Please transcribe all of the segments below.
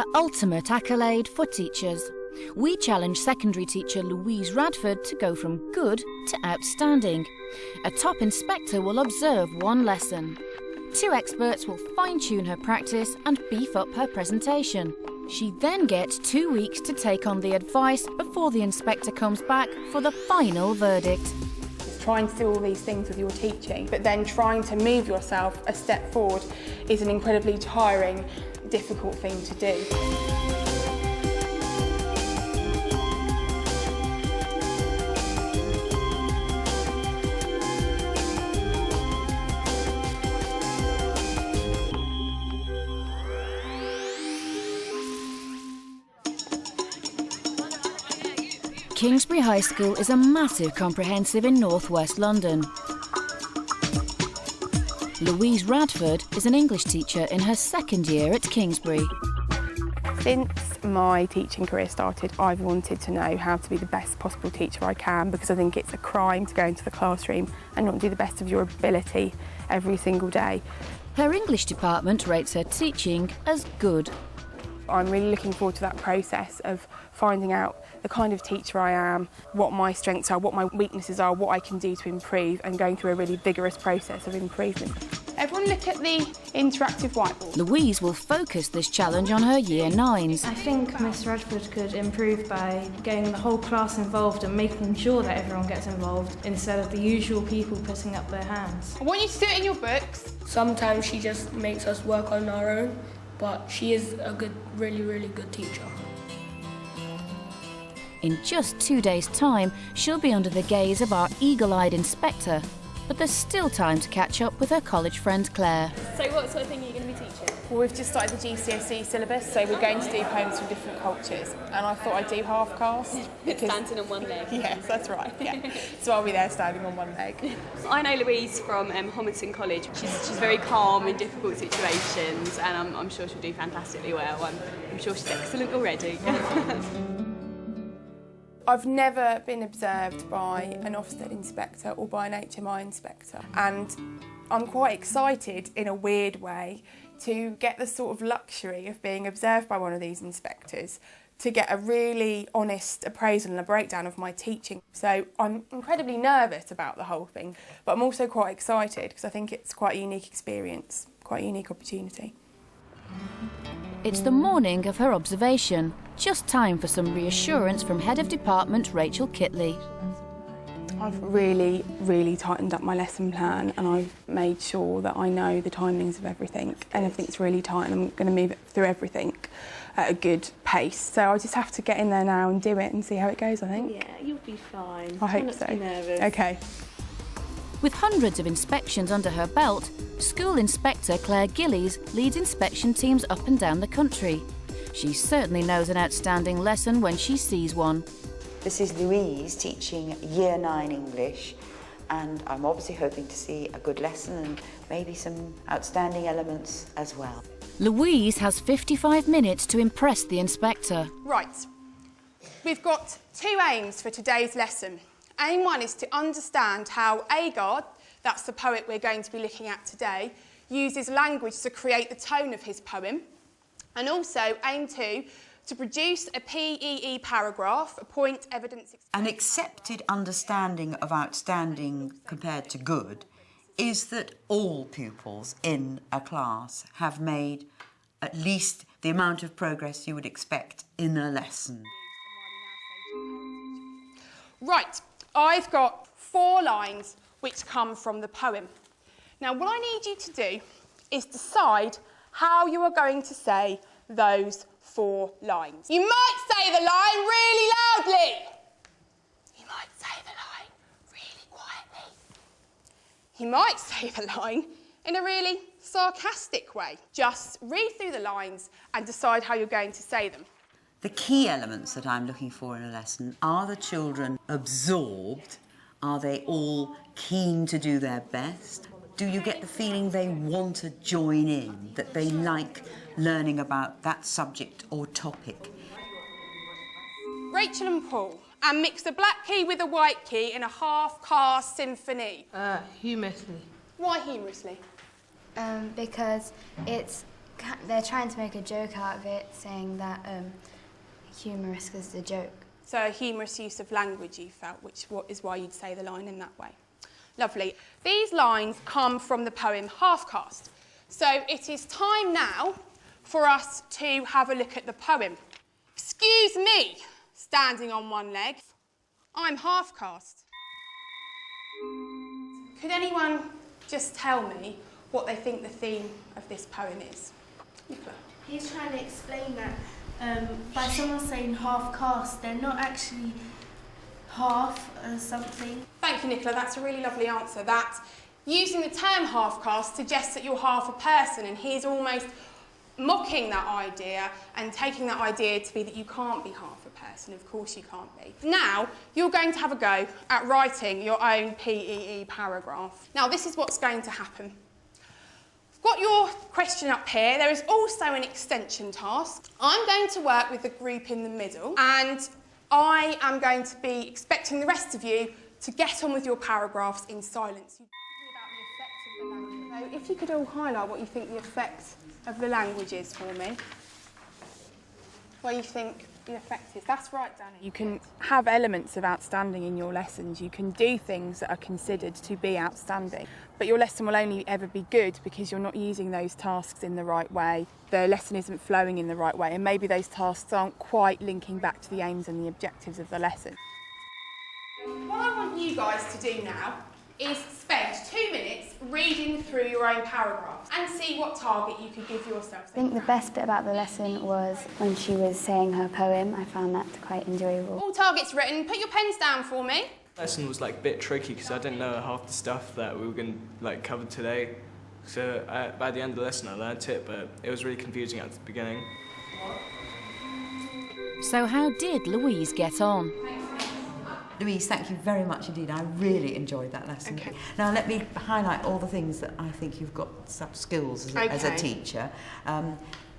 the ultimate accolade for teachers. We challenge secondary teacher Louise Radford to go from good to outstanding. A top inspector will observe one lesson. 2 experts will fine-tune her practice and beef up her presentation. She then gets 2 weeks to take on the advice before the inspector comes back for the final verdict. Trying to do all these things with your teaching, but then trying to move yourself a step forward is an incredibly tiring, difficult thing to do. Kingsbury High School is a massive comprehensive in northwest London. Louise Radford is an English teacher in her 2nd year at Kingsbury. Since my teaching career started, I've wanted to know how to be the best possible teacher I can, because I think it's a crime to go into the classroom and not do the best of your ability every single day. Her English department rates her teaching as good. I'm really looking forward to that process of finding out the kind of teacher I am, what my strengths are, what my weaknesses are, what I can do to improve, and going through a really vigorous process of improvement. Everyone look at the interactive whiteboard. Louise will focus this challenge on her Year 9s. I think Miss Radford could improve by getting the whole class involved and making sure that everyone gets involved instead of the usual people putting up their hands. I want you to do it in your books. Sometimes she just makes us work on our own, but she is a good, really good teacher. In just 2 days' time, she'll be under the gaze of our eagle-eyed inspector. But there's still time to catch up with her college friend Claire. So what sort of thing are you going to be teaching? Well, we've just started the GCSE syllabus, so we're going to do poems from different cultures. And I thought I'd do half cast. Standing on one leg. Yes, that's right, yeah. So I'll be there standing on one leg. I know Louise from Homerton College. She's very calm in difficult situations, and I'm sure she'll do fantastically well. I'm sure she's excellent already. I've never been observed by an Ofsted inspector or by an HMI inspector, and I'm quite excited in a weird way to get the sort of luxury of being observed by one of these inspectors, to get a really honest appraisal and a breakdown of my teaching. So I'm incredibly nervous about the whole thing, but I'm also quite excited because I think it's quite a unique experience, quite a unique opportunity. It's the morning of her observation. Just time for some reassurance from Head of Department Rachel Kitley. I've really tightened up my lesson plan, and I've made sure that I know the timings of everything, and everything's really tight, and I'm going to move it through everything at a good pace. So I just have to get in there now and do it and see how it goes, I think. Yeah, you'll be fine. I hope so. Be nervous. OK. With hundreds of inspections under her belt, School Inspector Claire Gillies leads inspection teams up and down the country. She certainly knows an outstanding lesson when she sees one. This is Louise teaching Year 9 English, and I'm obviously hoping to see a good lesson and maybe some outstanding elements as well. Louise has 55 minutes to impress the inspector. Right. We've got 2 aims for today's lesson. Aim 1 is to understand how Agard, that's the poet we're going to be looking at today, uses language to create the tone of his poem. And also, aim 2, to produce a PEE paragraph, a point evidence... An accepted understanding of outstanding compared to good is that all pupils in a class have made at least the amount of progress you would expect in a lesson. Right, I've got 4 lines which come from the poem. Now, what I need you to do is decide how you are going to say those 4 lines. You might say the line really loudly. You might say the line really quietly. You might say the line in a really sarcastic way. Just read through the lines and decide how you're going to say them. The key elements that I'm looking for in a lesson: are the children absorbed? Are they all keen to do their best? Do you get the feeling they want to join in, that they like learning about that subject or topic? Rachel and Paul, and mix the black key with the white key in a half-cast symphony. Humorously. Why humorously? Because it's they're trying to make a joke out of it, saying that humorous because it's a joke. So a humorous use of language you felt, which is why you'd say the line in that way. Lovely. These lines come from the poem Half Caste. So it is time now for us to have a look at the poem. Excuse me, standing on one leg. I'm half caste. Could anyone just tell me what they think the theme of this poem is? Nicola. He's trying to explain that by someone saying half caste, they're not actually half or something. Thank you, Nicola. That's a really lovely answer. That using the term half caste suggests that you're half a person, and he's almost mocking that idea and taking that idea to be that you can't be half a person. Of course you can't be. Now, you're going to have a go at writing your own PEE paragraph. Now, this is what's going to happen. I've got your question up here. There is also an extension task. I'm going to work with the group in the middle, and I am going to be expecting the rest of you to get on with your paragraphs in silence. You're talking about the effect of the language. So if you could all highlight what you think the effect of the language is for me. What you think the effect is. That's right, Danny. You can have elements of outstanding in your lessons. You can do things that are considered to be outstanding. But your lesson will only ever be good because you're not using those tasks in the right way. The lesson isn't flowing in the right way, and maybe those tasks aren't quite linking back to the aims and the objectives of the lesson. What I want you guys to do now is spend 2 minutes reading through your own paragraphs and see what target you could give yourself. I think the best bit about the lesson was when she was saying her poem. I found that quite enjoyable. All targets written. Put your pens down for me. The lesson was like a bit tricky because I didn't know half the stuff that we were going to cover today. So by the end of the lesson I learnt it, but it was really confusing at the beginning. So how did Louise get on? Louise, thank you very much indeed. I really enjoyed that lesson. Okay. Now, let me highlight all the things that I think you've got such skills as a teacher.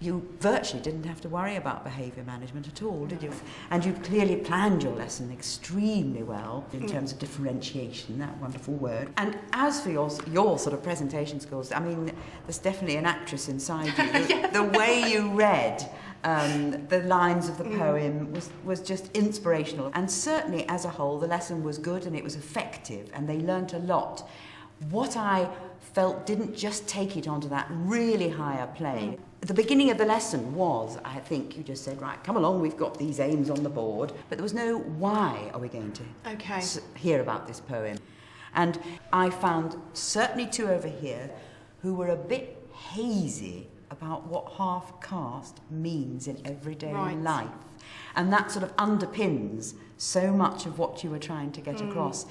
You virtually didn't have to worry about behaviour management at all, did you? And you clearly planned your lesson extremely well in terms of differentiation, that wonderful word. And as for your sort of presentation skills, I mean, there's definitely an actress inside you. The way you read the lines of the poem was just inspirational. And certainly, as a whole, the lesson was good and it was effective, and they learnt a lot. What I felt didn't just take it onto that really higher plane. The beginning of the lesson was, I think you just said, right, come along, we've got these aims on the board, but there was no why are we going to hear about this poem. And I found certainly 2 over here who were a bit hazy about what half caste means in everyday life. And that sort of underpins so much of what you were trying to get across.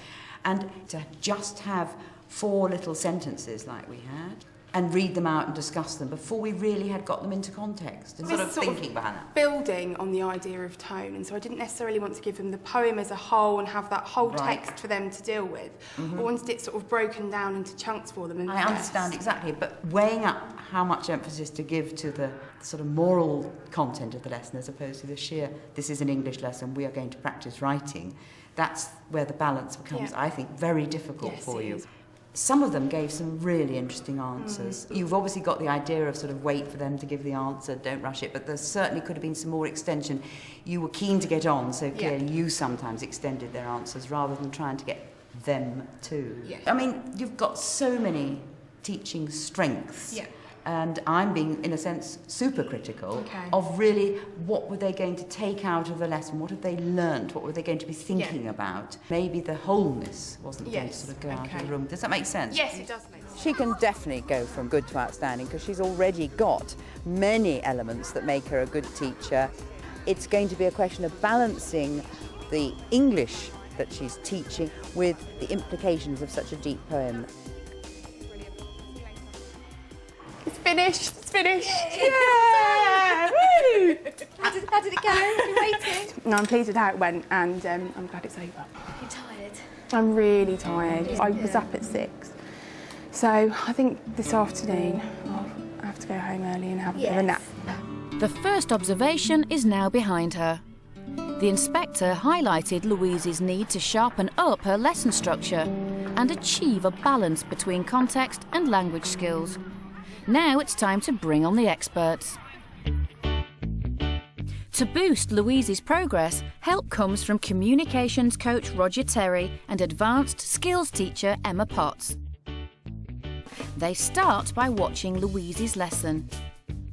And to just have 4 little sentences like we had, and read them out and discuss them before we really had got them into context and sort of thinking behind that. Building on the idea of tone, and so I didn't necessarily want to give them the poem as a whole and have that whole text for them to deal with. I wanted it sort of broken down into chunks for them. And I understand exactly, but weighing up how much emphasis to give to the sort of moral content of the lesson as opposed to the sheer, this is an English lesson, we are going to practice writing, that's where the balance becomes, I think, very difficult for you. Some of them gave some really interesting answers. You've obviously got the idea of sort of wait for them to give the answer, don't rush it, but there certainly could have been some more extension. You were keen to get on, so clearly you sometimes extended their answers rather than trying to get them too. I mean, you've got so many teaching strengths. And I'm being, in a sense, super critical of really what were they going to take out of the lesson, what have they learnt, what were they going to be thinking about. Maybe the wholeness wasn't going to sort of go out of the room. Does that make sense? Yes, it does make sense. She can definitely go from good to outstanding because she's already got many elements that make her a good teacher. It's going to be a question of balancing the English that she's teaching with the implications of such a deep poem. It's finished. It's finished. Yeah! Woo! How did it go? You're waiting. No, I'm pleased with how it went, and I'm glad it's over. You're tired? I'm really tired. I was up at 6. So I think this afternoon I'll have to go home early and have a bit of a nap. The first observation is now behind her. The inspector highlighted Louise's need to sharpen up her lesson structure and achieve a balance between context and language skills. Now it's time to bring on the experts. To boost Louise's progress, help comes from communications coach Roger Terry and advanced skills teacher Emma Potts. They start by watching Louise's lesson.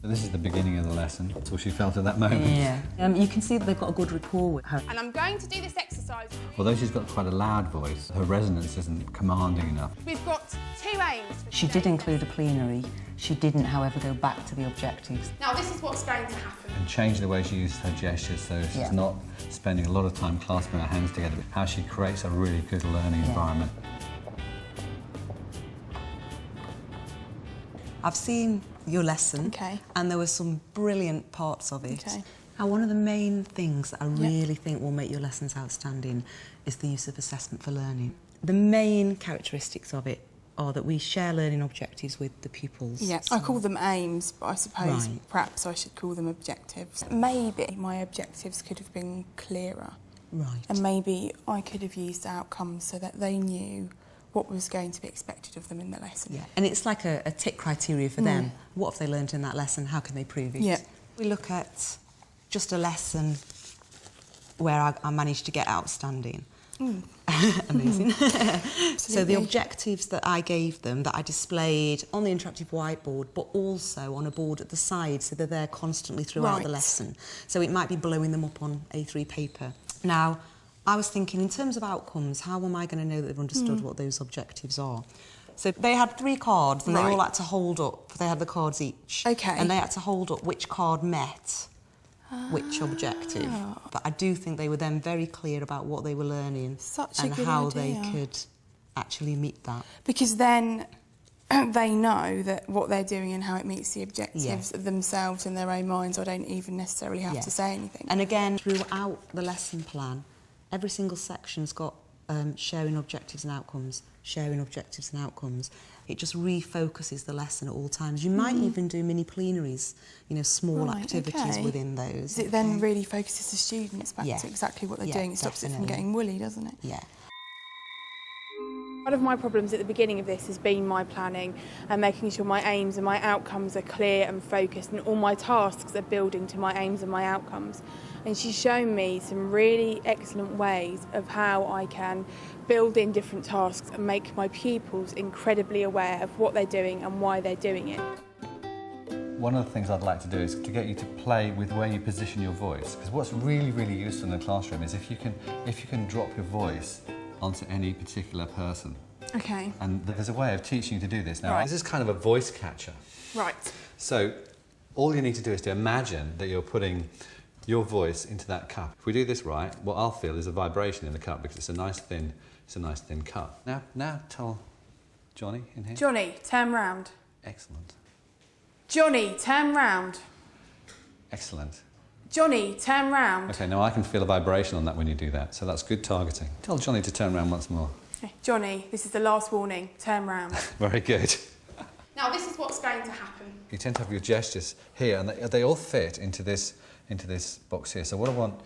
This is the beginning of the lesson. That's what she felt at that moment. Yeah. You can see that they've got a good rapport with her. And I'm going to do this exercise. Although she's got quite a loud voice, her resonance isn't commanding enough. We've got 2 aims. She did include a plenary. She didn't, however, go back to the objectives. Now, this is what's going to happen. And change the way she uses her gestures, so she's not spending a lot of time clasping her hands together, but how she creates a really good learning environment. I've seen your lesson, and there were some brilliant parts of it. And one of the main things that I really think will make your lessons outstanding is the use of assessment for learning. The main characteristics of it are that we share learning objectives with the pupils. Yes, I call them aims, but I suppose perhaps I should call them objectives. Maybe my objectives could have been clearer. Right. And maybe I could have used outcomes so that they knew what was going to be expected of them in the lesson. Yeah, and it's like a tick criteria for them. What have they learned in that lesson? How can they prove it? Yeah. We look at just a lesson where I managed to get outstanding. Amazing. So the objectives that I gave them, that I displayed on the interactive whiteboard, but also on a board at the side, so they're there constantly throughout the lesson. So it might be blowing them up on A3 paper. Now, I was thinking, in terms of outcomes, how am I going to know that they've understood what those objectives are? So they had 3 cards, and they all had to hold up. They had the cards each. And they had to hold up which card met which objective. But I do think they were then very clear about what they were learning and how they could actually meet that. Because then they know that what they're doing and how it meets the objectives of themselves in their own minds. I don't even necessarily have to say anything. And again, throughout the lesson plan, every single section's got sharing objectives and outcomes, sharing objectives and outcomes. It just refocuses the lesson at all times. You might even do mini plenaries, you know, small activities within those. It then really focuses the students back to exactly what they're doing. It stops it from getting woolly, doesn't it? Yeah. One of my problems at the beginning of this has been my planning and making sure my aims and my outcomes are clear and focused, and all my tasks are building to my aims and my outcomes. And she's shown me some really excellent ways of how I can build in different tasks and make my pupils incredibly aware of what they're doing and why they're doing it. One of the things I'd like to do is to get you to play with where you position your voice, because what's really, really useful in the classroom is if you can drop your voice onto any particular person. Okay. And there's a way of teaching you to do this. Now, this is kind of a voice catcher. Right. So all you need to do is to imagine that you're putting your voice into that cup. If we do this right, what I'll feel is a vibration in the cup because it's a nice thin cup. Now tell Johnny in here. Johnny, turn round. Excellent. Johnny, turn round. Excellent. Johnny, turn round. Okay, now I can feel a vibration on that when you do that, so that's good targeting. Tell Johnny to turn around once more. Okay. Johnny, this is the last warning. Turn round. Very good. Now, this is what's going to happen. You tend to have your gestures here, and they all fit into this box here. So what I want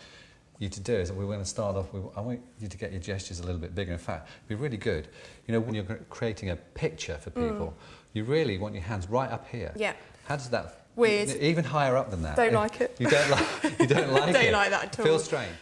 you to do is we're going to start off with, I want you to get your gestures a little bit bigger. In fact, it'd be really good. You know, when you're creating a picture for people, you really want your hands right up here. Yeah. How does that? Weird. Even higher up than that. Don't like it. You don't like it? Don't like that at all. Feels strange.